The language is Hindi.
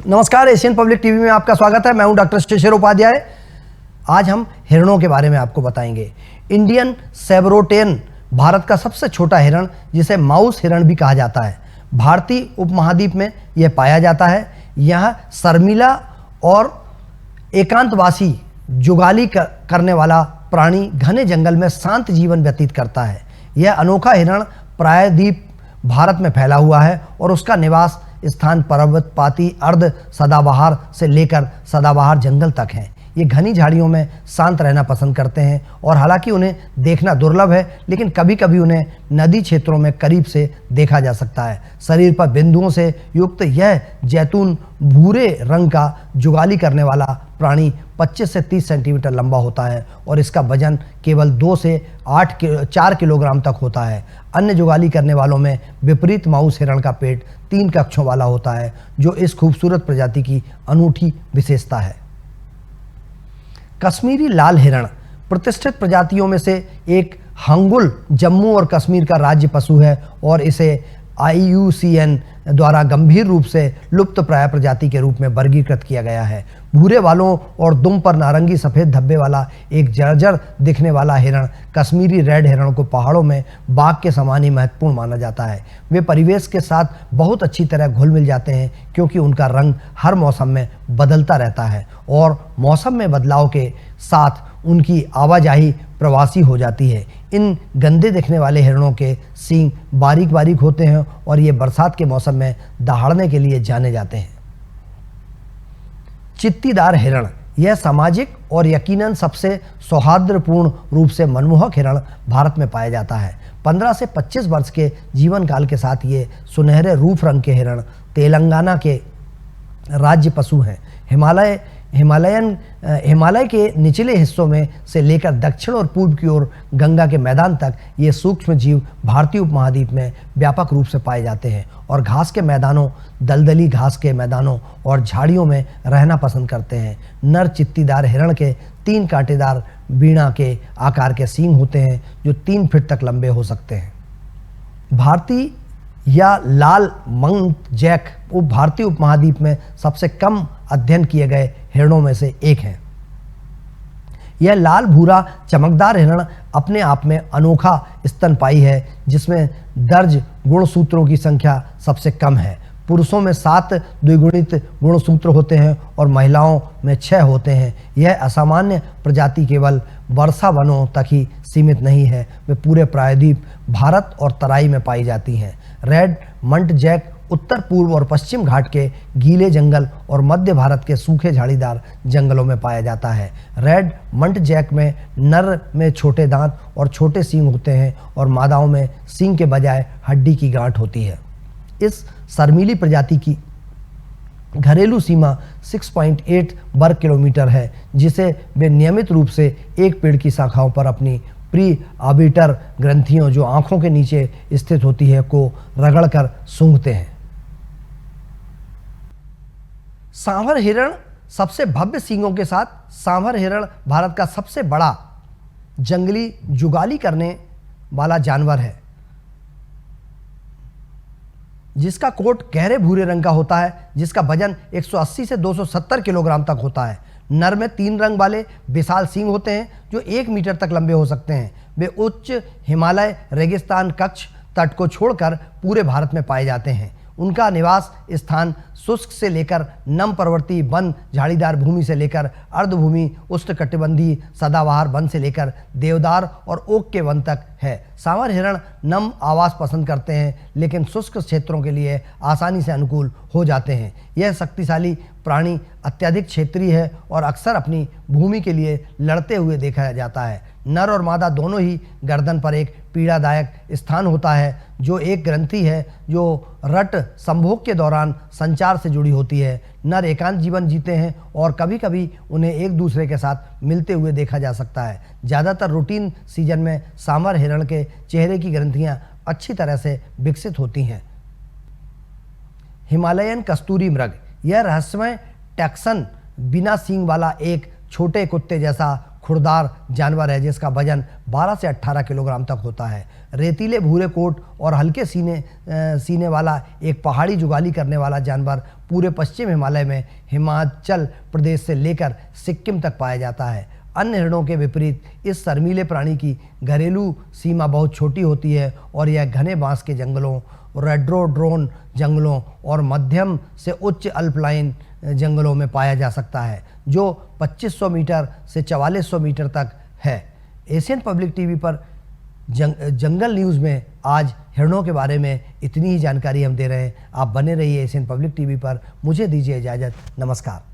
नमस्कार, एशियन पब्लिक टीवी में आपका स्वागत है। मैं हूं डॉक्टर शिशिर उपाध्याय। आज हम हिरणों के बारे में आपको बताएंगे। इंडियन सेब्रोटेन भारत का सबसे छोटा हिरण, जिसे माउस हिरण भी कहा जाता है, भारतीय उपमहाद्वीप में यह पाया जाता है। यह शर्मीला और एकांतवासी जुगाली करने वाला प्राणी घने जंगल में शांत जीवन व्यतीत करता है। यह अनोखा हिरण प्रायद्वीप भारत में फैला हुआ है और उसका निवास स्थान पर्वतपाती अर्ध सदाबहार से लेकर सदाबहार जंगल तक है। ये घनी झाड़ियों में शांत रहना पसंद करते हैं और हालांकि उन्हें देखना दुर्लभ है, लेकिन कभी कभी उन्हें नदी क्षेत्रों में करीब से देखा जा सकता है। शरीर पर बिंदुओं से युक्त यह जैतून भूरे रंग का जुगाली करने वाला प्राणी 25 से 30 सेंटीमीटर लंबा होता है और इसका वजन केवल 2 से 4 किलोग्राम तक होता है। अन्य जुगाली करने वालों में विपरीत माउस हिरण का पेट 3 कक्षों वाला होता है, जो इस खूबसूरत प्रजाति की अनूठी विशेषता है। कश्मीरी लाल हिरण प्रतिष्ठित प्रजातियों में से एक हंगुल जम्मू और कश्मीर का राज्य पशु है और इसे IUCN द्वारा गंभीर रूप से लुप्त प्राय प्रजाति के रूप में वर्गीकृत किया गया है। भूरे बालों और दुम पर नारंगी सफ़ेद धब्बे वाला एक जर्जर दिखने वाला हिरण कश्मीरी रेड हिरण को पहाड़ों में बाघ के समान ही महत्वपूर्ण माना जाता है। वे परिवेश के साथ बहुत अच्छी तरह घुल मिल जाते हैं क्योंकि उनका रंग हर मौसम में बदलता रहता है और मौसम में बदलाव के साथ उनकी आवाजाही प्रवासी हो जाती है। इन गंदे दिखने वाले हिरणों के सींग बारीक बारीक होते हैं और ये बरसात के मौसम में दहाड़ने के लिए जाने जाते हैं। चित्तीदार हिरण यह सामाजिक और यकीनन सबसे सौहार्दपूर्ण रूप से मनमोहक हिरण भारत में पाया जाता है। 15 से 25 वर्ष के जीवन काल के साथ ये सुनहरे रूप रंग के हिरण तेलंगाना के राज्य पशु हैं। हिमालय के निचले हिस्सों में से लेकर दक्षिण और पूर्व की ओर गंगा के मैदान तक ये सूक्ष्म जीव भारतीय उपमहाद्वीप में व्यापक रूप से पाए जाते हैं और घास के मैदानों, दलदली घास के मैदानों और झाड़ियों में रहना पसंद करते हैं। नर चित्तीदार हिरण के 3 कांटेदार वीणा के आकार के सींग होते हैं जो 3 फीट तक लंबे हो सकते हैं। भारतीय या लाल मंगट जैक भारतीय उपमहाद्वीप में सबसे कम अध्ययन किए गए हिरणों में से एक है। यह लाल भूरा चमकदार हिरण अपने आप में अनोखा स्तनपायी है, जिसमें दर्ज गुणसूत्रों की संख्या सबसे कम है। पुरुषों में 7 द्विगुणित गुणसूत्र होते हैं और महिलाओं में 6 होते हैं। यह असामान्य प्रजाति केवल वर्षा वनों तक ही सीमित नहीं है, वे पूरे प्रायद्वीप भारत और तराई में पाई जाती हैं। रेड मंट जैक उत्तर पूर्व और पश्चिम घाट के गीले जंगल और मध्य भारत के सूखे झाड़ीदार जंगलों में पाया जाता है। रेड मंट जैक में नर में छोटे दांत और छोटे सींग होते हैं और मादाओं में सींग के बजाय हड्डी की गांठ होती है। इस शर्मीली प्रजाति की घरेलू सीमा 6.8 वर्ग किलोमीटर है, जिसे वे नियमित रूप से एक पेड़ की शाखाओं पर अपनी प्री आर्बिटर ग्रंथियों, जो आंखों के नीचे स्थित होती है, को रगड़कर सूंघते हैं। सांभर हिरण सबसे भव्य सींगों के साथ सांभर हिरण भारत का सबसे बड़ा जंगली जुगाली करने वाला जानवर है, जिसका कोट गहरे भूरे रंग का होता है, जिसका वजन 180 से 270 किलोग्राम तक होता है। नर में 3 रंग वाले विशाल सींग होते हैं जो 1 मीटर तक लंबे हो सकते हैं। वे उच्च हिमालय रेगिस्तान कच्छ तट को छोड़कर पूरे भारत में पाए जाते हैं। उनका निवास स्थान शुष्क से लेकर नम पर्वतीय वन, झाड़ीदार भूमि से लेकर अर्धभूमि, उष्णकटिबंधीय सदाबहार वन से लेकर देवदार और ओक के वन तक है। सांभर हिरण नम आवास पसंद करते हैं, लेकिन शुष्क क्षेत्रों के लिए आसानी से अनुकूल हो जाते हैं। यह शक्तिशाली प्राणी अत्यधिक क्षेत्रीय है और अक्सर अपनी भूमि के लिए लड़ते हुए देखा जाता है। नर और मादा दोनों ही गर्दन पर एक पीड़ादायक स्थान होता है, जो एक ग्रंथि है जो रट संभोग के दौरान संचार से जुड़ी होती है। नर एकांत जीवन जीते हैं और कभी कभी उन्हें एक दूसरे के साथ मिलते हुए देखा जा सकता है। ज़्यादातर रूटीन सीजन में सांभर हिरण के चेहरे की ग्रंथियां अच्छी तरह से विकसित होती हैं। हिमालयन कस्तूरी मृग यह रहस्यमय टैक्सन बिना सींग वाला एक छोटे कुत्ते जैसा खुरदार जानवर है, जिसका वजन 12 से 18 किलोग्राम तक होता है। रेतीले भूरे कोट और हल्के सीने वाला एक पहाड़ी जुगाली करने वाला जानवर पूरे पश्चिम हिमालय में हिमाचल प्रदेश से लेकर सिक्किम तक पाया जाता है। अन्य हिरणों के विपरीत इस शर्मीले प्राणी की घरेलू सीमा बहुत छोटी होती है और यह घने बांस के जंगलों, रेड्रोड्रोन जंगलों और मध्यम से उच्च अल्पलाइन जंगलों में पाया जा सकता है, जो 2500 मीटर से 4400 मीटर तक है। एशियन पब्लिक टीवी पर जंगल न्यूज़ में आज हिरणों के बारे में इतनी ही जानकारी हम दे रहे हैं। आप बने रहिए एशियन पब्लिक टीवी पर। मुझे दीजिए इजाज़त। नमस्कार।